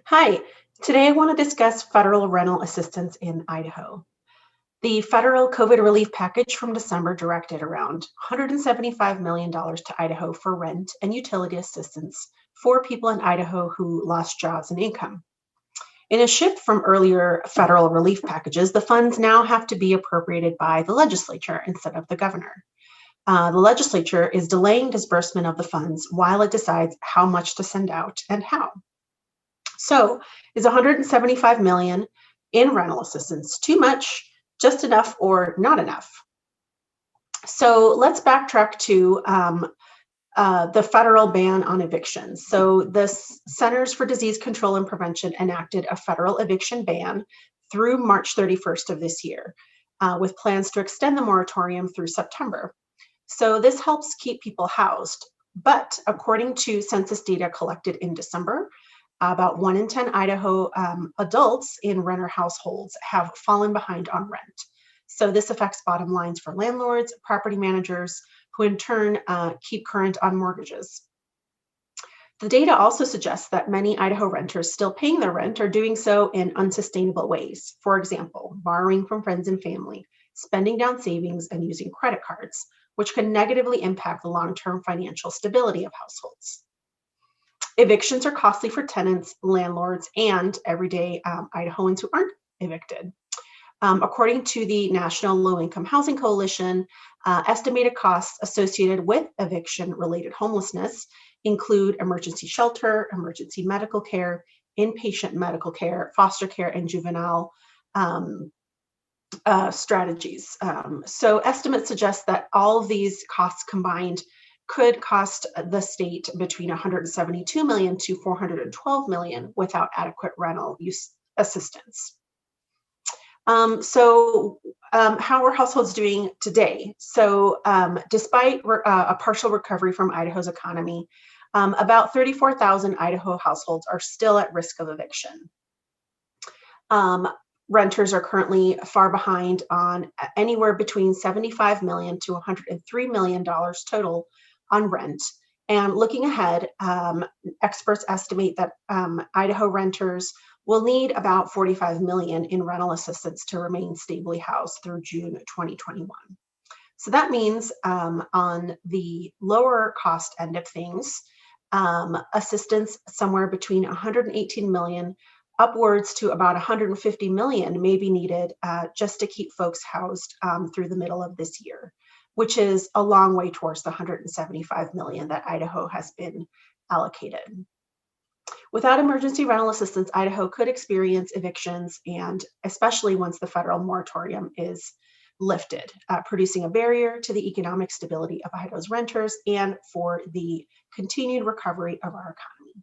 Hi, today I want to discuss federal rental assistance in Idaho. The federal COVID relief package from December directed around $175 million to Idaho for rent and utility assistance for people in Idaho who lost jobs and income. In a shift from earlier federal relief packages, the funds now have to be appropriated by the legislature instead of the governor. The legislature is delaying disbursement of the funds while it decides how much to send out and how. So, is 175 million in rental assistance too much, just enough, or not enough? So let's backtrack to the federal ban on evictions. So the Centers for Disease Control and Prevention enacted a federal eviction ban through March 31st of this year, with plans to extend the moratorium through September. So this helps keep people housed. But according to census data collected in December, about 1 in 10 Idaho adults in renter households have fallen behind on rent. So this affects bottom lines for landlords, property managers, who in turn keep current on mortgages. The data also suggests that many Idaho renters still paying their rent are doing so in unsustainable ways. For example, borrowing from friends and family, spending down savings, and using credit cards, which can negatively impact the long-term financial stability of households. Evictions are costly for tenants, landlords, and everyday Idahoans who aren't evicted. According to the National Low Income Housing Coalition, estimated costs associated with eviction related homelessness include emergency shelter, emergency medical care, inpatient medical care, foster care, and juvenile strategies. So estimates suggest that all of these costs combined could cost the state between 172 million to 412 million without adequate rental use assistance. How are households doing today? So despite a partial recovery from Idaho's economy, about 34,000 Idaho households are still at risk of eviction. Renters are currently far behind on anywhere between $75 million to $103 million total on rent. And looking ahead, experts estimate that Idaho renters will need about 45 million in rental assistance to remain stably housed through June 2021. So that means on the lower cost end of things, assistance somewhere between 118 million upwards to about 150 million may be needed just to keep folks housed through the middle of this year, which is a long way towards the 175 million that Idaho has been allocated. Without emergency rental assistance, Idaho could experience evictions, and especially once the federal moratorium is lifted, producing a barrier to the economic stability of Idaho's renters and for the continued recovery of our economy.